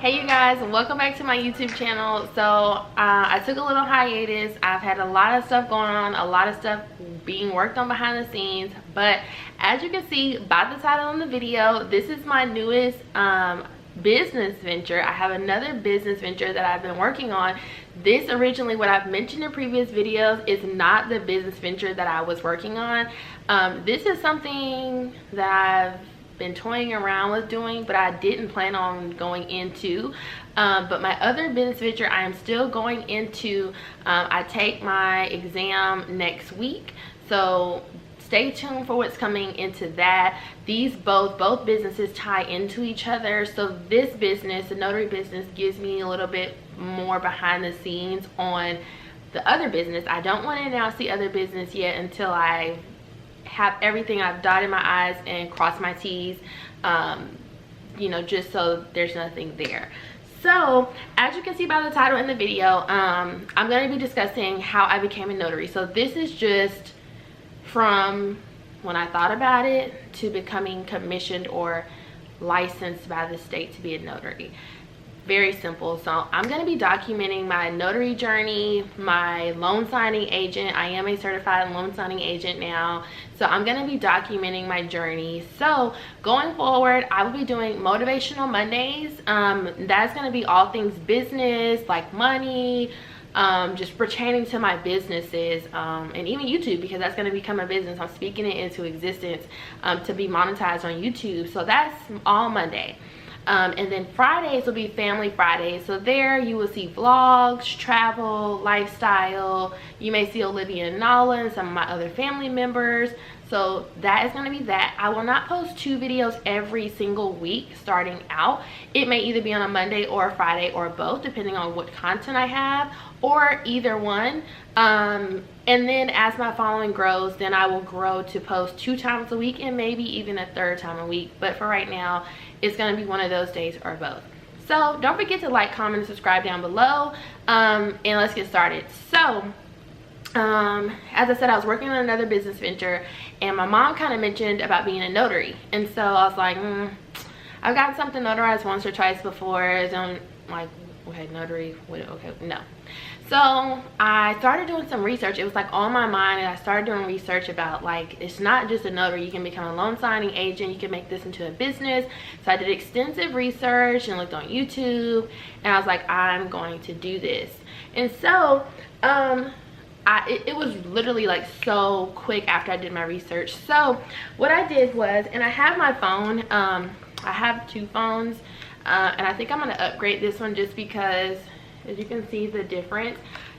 Hey you guys, welcome back to my YouTube channel. So I took a little hiatus. I've had a lot of stuff going on, a lot of stuff being worked on behind the scenes, but as you can see by the title on the video, this is my newest business venture. I have another business venture that I've been working on. This originally, what I've mentioned in previous videos, is not the business venture that I was working on. This is something that I've been toying around with doing, but I didn't plan on going into. But my other business venture I am still going into. I take my exam next week, so stay tuned for what's coming into that. These both businesses tie into each other. So this business, the notary business, gives me a little bit more behind the scenes on the other business. I don't want to announce the other business yet until I have everything. I've dotted my I's and crossed my T's, you know, just so there's nothing there. So as you can see by the title in the video, I'm going to be discussing how I became a notary. So this is just from when I thought about it to becoming commissioned or licensed by the state to be a notary. Very simple. So I'm going to be documenting my notary journey, my loan signing agent. I am a certified loan signing agent now, so I'm going to be documenting my journey. So going forward, I will be doing motivational Mondays. That's going to be all things business, like money, just pertaining to my businesses, and even YouTube, because that's going to become a business. I'm speaking it into existence to be monetized on YouTube. So that's all Monday. And then Fridays will be Family Fridays. So there you will see vlogs, travel, lifestyle. You may see Olivia and Nala and some of my other family members. So that is going to be that. I will not post 2 videos every single week starting out. It may either be on a Monday or a Friday or both, depending on what content I have, or either one. And then as my following grows, then I will grow to post 2 times a week and maybe even a 3rd time a week. But for right now, it's going to be one of those days or both. So don't forget to like, comment, and subscribe down below. And let's get started. So as I said, I was working on another business venture, and my mom kind of mentioned about being a notary. And so I was like, I've got something notarized once or twice before. Don't like, okay, notary, okay, no. So I started doing some research. It was like on my mind, and I started doing research about, like, it's not just a notary. You can become a loan signing agent. You can make this into a business. So I did extensive research and looked on YouTube, and I was like, I'm going to do this. And so it was literally like so quick after I did my research. So what I did was, and I have my phone, I have 2 phones, and I think I'm going to upgrade this one just because, as you can see the difference.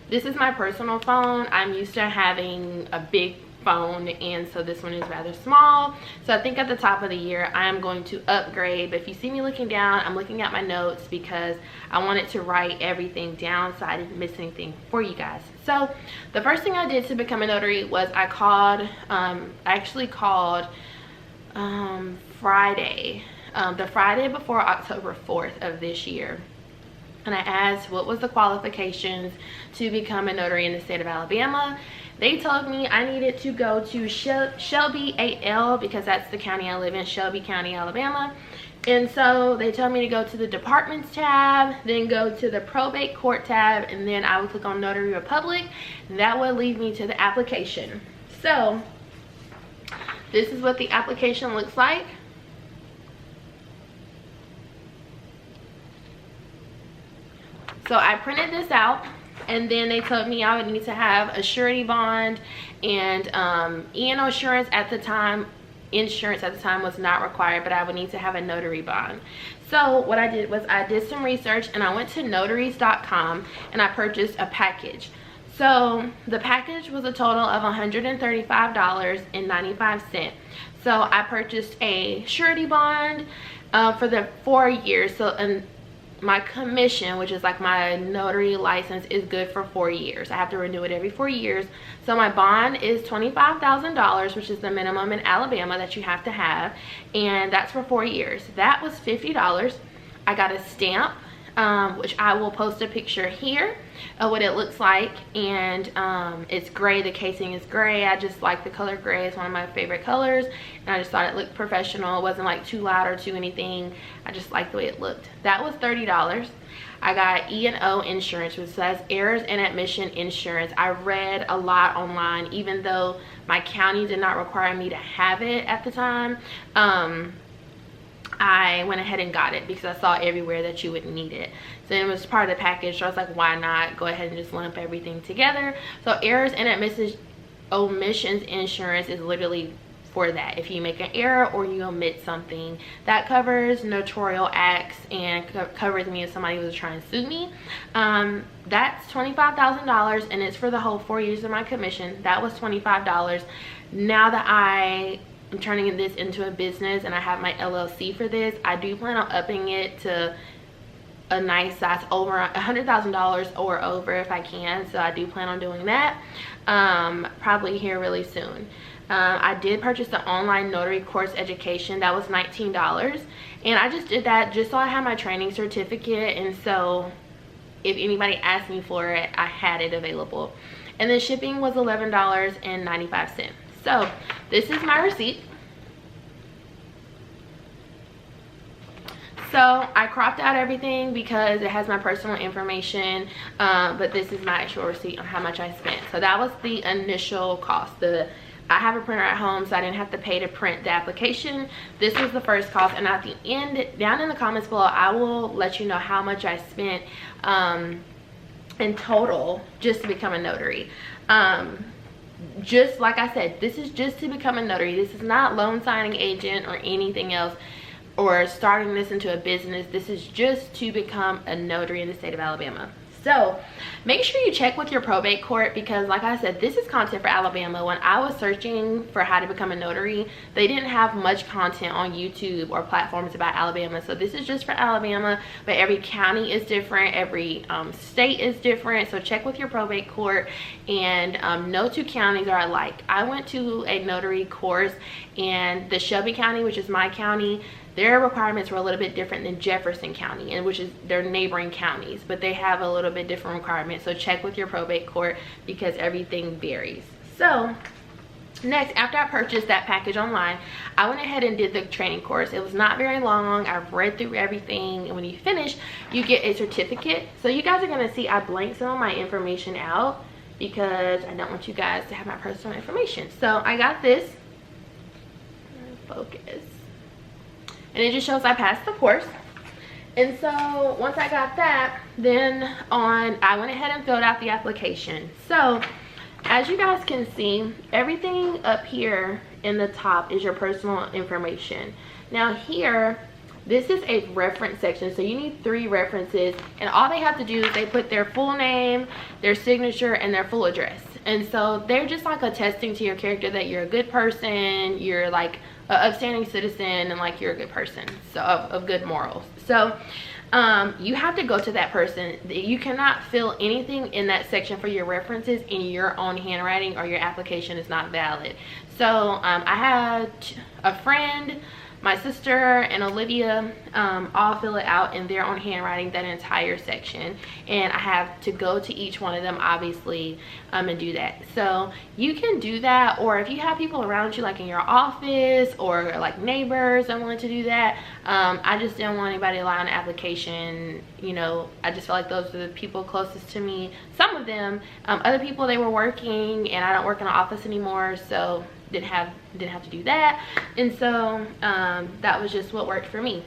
This is my personal phone. I'm used to having a big phone, and so this one is rather small. So I think at the top of the year I am going to upgrade. But if you see me looking down, I'm looking at my notes because I wanted to write everything down so I didn't miss anything for you guys. So the first thing I did to become a notary was I called, I actually called Friday, the Friday before October 4th of this year. And I asked what was the qualifications to become a notary in the state of Alabama. They told me I needed to go to Shelby AL, because that's the county I live in, Shelby County, Alabama. And so they told me to go to the departments tab, then go to the probate court tab, and then I would click on Notary Republic, and that would lead me to the application. So this is what the application looks like. So I printed this out, and then they told me I would need to have a surety bond, and E&O insurance at the time. Insurance at the time was not required, but I would need to have a notary bond. So what I did was I did some research, and I went to notaries.com and I purchased a package. So the package was a total of $135.95. So I purchased a surety bond for the 4 years. So, and my commission, which is like my notary license, is good for 4 years. I have to renew it every 4 years. So my bond is $25,000, which is the minimum in Alabama that you have to have, and that's for 4 years. That was $50. I got a stamp which I will post a picture here of what it looks like. And it's gray. The casing is gray. I just like the color gray. It's one of my favorite colors, and I just thought it looked professional. It wasn't like too loud or too anything. I just liked the way it looked. That was $30. I got E&O insurance, which says errors and admission insurance. I read a lot online, even though my county did not require me to have it at the time. I went ahead and got it because I saw everywhere that you would need it. So it was part of the package, so I was like, why not go ahead and just lump everything together. So errors and omissions insurance is literally for that. If you make an error or you omit something, that covers notarial acts and covers me if somebody was trying to sue me. That's $25,000, and it's for the whole 4 years of my commission. That was $25. Now that I'm turning this into a business and I have my LLC for this, I do plan on upping it to a nice size, over $100,000 or over if I can. So I do plan on doing that, probably here really soon. I did purchase the online notary course education. That was $19, and I just did that just so I had my training certificate, and so if anybody asked me for it, I had it available. And then shipping was $11.95. So this is my receipt. So I cropped out everything because it has my personal information, but this is my actual receipt on how much I spent. So that was the initial cost. I have a printer at home, so I didn't have to pay to print the application. This was the first cost, and at the end, down in the comments below, I will let you know how much I spent in total just to become a notary. Just like I said, this is just to become a notary. This is not loan signing agent or anything else, or starting this into a business. This is just to become a notary in the state of Alabama. So make sure you check with your probate court, because like I said, this is content for Alabama. When I was searching for how to become a notary, they didn't have much content on YouTube or platforms about Alabama. So this is just for Alabama, but every county is different, every state is different. So check with your probate court, and no two counties are alike. I went to a notary course, and the Shelby County, which is my county, their requirements were a little bit different than Jefferson County, and which is their neighboring counties, but they have a little bit different requirements. So check with your probate court because everything varies. So next, after I purchased that package online, I went ahead and did the training course. It was not very long. I've read through everything, and when you finish, you get a certificate. So you guys are going to see I blanked some of my information out because I don't want you guys to have my personal information. So I got this. Focus. And it just shows I passed the course. And so once I got that, then I went ahead and filled out the application. So as you guys can see, everything up here in the top is your personal information. Now here, this is a reference section, so you need 3 references, and all they have to do is they put their full name, their signature, and their full address. And so they're just like attesting to your character that you're a good person, you're like an upstanding citizen, and like you're a good person, so of good morals. So you have to go to that person. You cannot fill anything in that section for your references in your own handwriting, or your application is not valid. So I had a friend, my sister, and Olivia all fill it out in their own handwriting, that entire section, and I have to go to each one of them obviously and do that. So you can do that, or if you have people around you like in your office or like neighbors that want to do that, I just didn't want anybody to lie on the application. You know, I just felt like those are the people closest to me. Some of them, other people, they were working, and I don't work in an office anymore, so didn't have to do that. And so that was just what worked for me.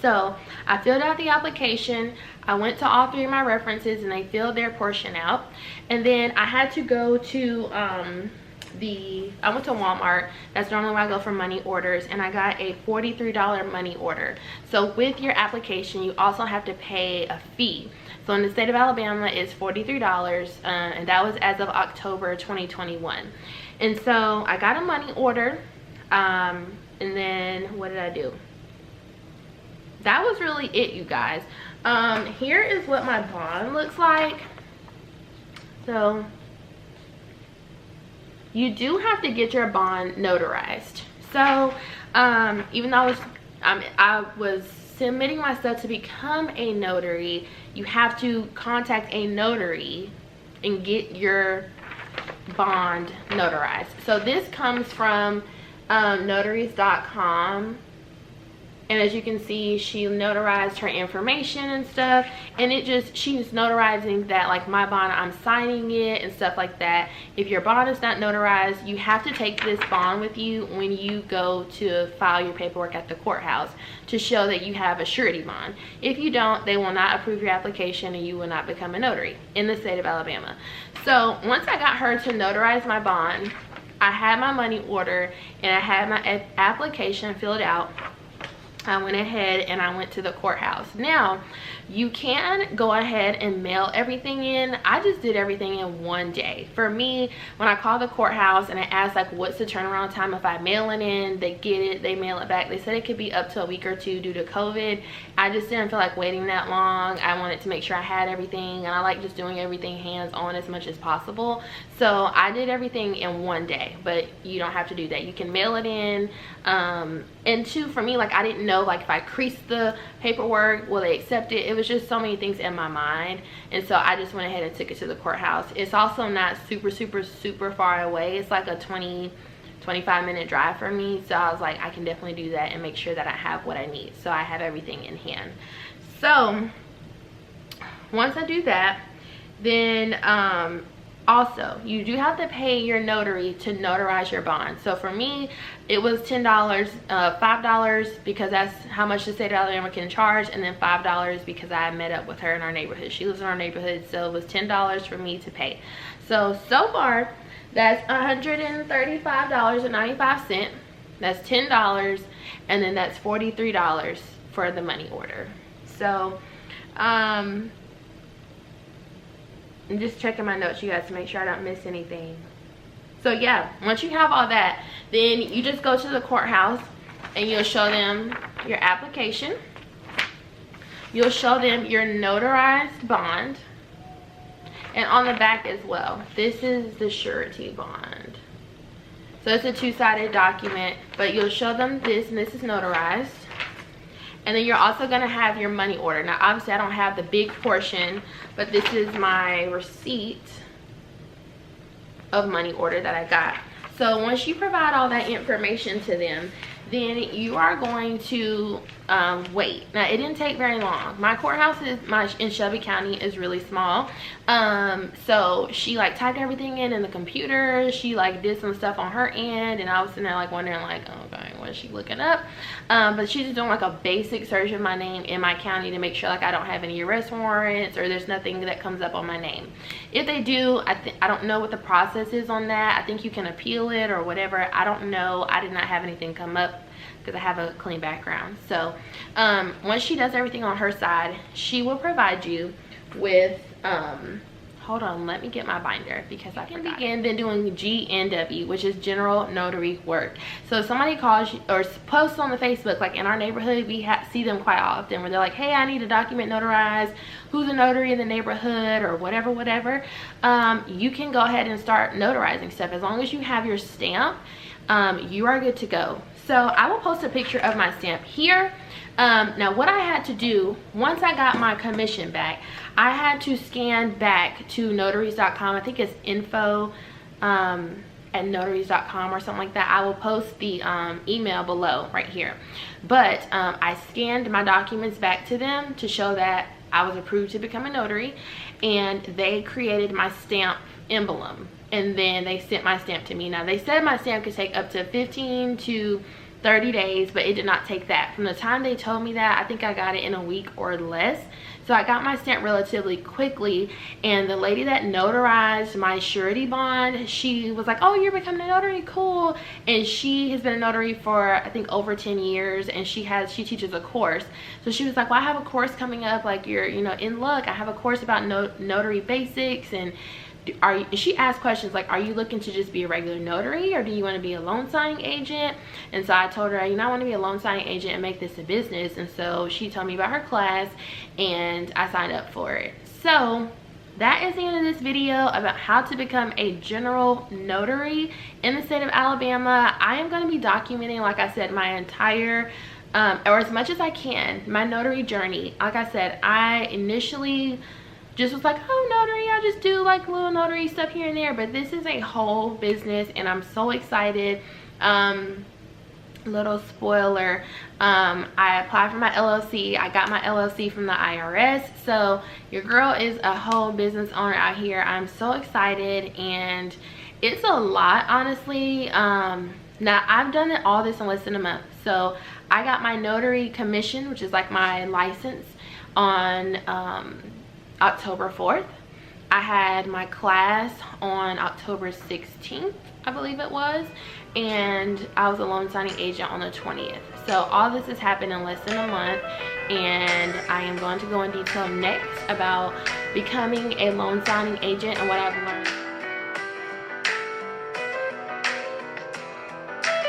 So I filled out the application. I went to all 3 of my references, and they filled their portion out. And then I had to go to I went to Walmart. That's normally where I go for money orders, and I got a $43 money order. So with your application, you also have to pay a fee. So in the state of Alabama, it's $43, and that was as of October 2021. And so I got a money order, and then what did I do? That was really it, you guys. Here is what my bond looks like. So you do have to get your bond notarized. So even though I was submitting my stuff to become a notary, you have to contact a notary and get your bond notarized. So this comes from notaries.com, and as you can see, she notarized her information and stuff, and she's notarizing that, like, my bond, I'm signing it and stuff like that. If your bond is not notarized, you have to take this bond with you when you go to file your paperwork at the courthouse to show that you have a surety bond. If you don't, they will not approve your application and you will not become a notary in the state of Alabama. So once I got her to notarize my bond, I had my money order and I had my application filled out. I went ahead and I went to the courthouse. Now, you can go ahead and mail everything in. I just did everything in one day. For me, when I called the courthouse and I asked, like, what's the turnaround time if I mail it in, they get it, they mail it back. They said it could be up to a week or two due to COVID. I just didn't feel like waiting that long. I wanted to make sure I had everything, and I like just doing everything hands-on as much as possible. So I did everything in one day, but you don't have to do that. You can mail it in. And two, for me, like, I didn't know, like, if I creased the paperwork, will they accept it? It was just so many things in my mind, and so I just went ahead and took it to the courthouse. It's also not super far away. It's like a 25 minute drive for me, so I was like, I can definitely do that and make sure that I have what I need, so I have everything in hand. So once I do that, then also, you do have to pay your notary to notarize your bond. So for me, it was $10, $5 because that's how much the state of Alabama can charge, and then $5 because I met up with her in our neighborhood. She lives in our neighborhood, so it was $10 for me to pay. So far, that's $135.95. That's $10, and then that's $43 for the money order. So, I'm just checking my notes, you guys, to make sure I don't miss anything. So yeah, once you have all that, then you just go to the courthouse and you'll show them your application. You'll show them your notarized bond, and on the back as well, this is the surety bond. So it's a two-sided document, but you'll show them this, and this is notarized. And then you're also going to have your money order. Now, obviously, I don't have the big portion, but this is my receipt of money order that I got. So once you provide all that information to them, then you are going to wait. Now, it didn't take very long. My courthouse in Shelby County is really small. So she, like, typed everything in the computer. She, like, did some stuff on her end, and I was sitting there, like, wondering, like, okay, what is she looking up? But she's just doing, like, a basic search of my name in my county to make sure, like, I don't have any arrest warrants or there's nothing that comes up on my name. If they do, I don't know what the process is on that. I think you can appeal it or whatever. I don't know. I did not have anything come up because I have a clean background. So once she does everything on her side, she will provide you with hold on, let me get my binder because I can begin then doing GNW, which is general notary work. So if somebody calls you or posts on the Facebook, like in our neighborhood, we see them quite often where they're like, hey, I need a document notarized, who's a notary in the neighborhood, or whatever. You can go ahead and start notarizing stuff. As long as you have your stamp, you are good to go. So I will post a picture of my stamp here. Now what I had to do once I got my commission back, I had to scan back to notaries.com. I think it's info at notaries.com or something like that. I will post the email below right here. But I scanned my documents back to them to show that I was approved to become a notary, and they created my stamp emblem, and then they sent my stamp to me. Now they said my stamp could take up to 15 to 30 days, but it did not take that. From the time they told me that, I think I got it in a week or less. So I got my stamp relatively quickly, and the lady that notarized my surety bond, she was like, oh, you're becoming a notary, cool. And she has been a notary for, I think, over 10 years, and she teaches a course. So she was like, well, I have a course coming up, like, you're, you know, in luck. I have a course about notary basics, and she asked questions like, are you looking to just be a regular notary, or do you want to be a loan signing agent? And so I told her, you know, I want to be a loan signing agent and make this a business. And so she told me about her class, and I signed up for it. So that is the end of this video about how to become a general notary in the state of Alabama. I am going to be documenting, like I said, my entire or as much as I can, my notary journey. Like I said, I initially just was like, oh, notary, I just do like little notary stuff here and there, but this is a whole business and I'm so excited. Little spoiler, I applied for my LLC. I got my LLC from the IRS, so your girl is a whole business owner out here. I'm so excited, and it's a lot, honestly. Now I've done all this in less than a month. So I got my notary commission, which is like my license, on October 4th. I had my class on October 16th, I believe it was, and I was a loan signing agent on the 20th. So all this has happened in less than a month, and I am going to go in detail next about becoming a loan signing agent and what I've learned.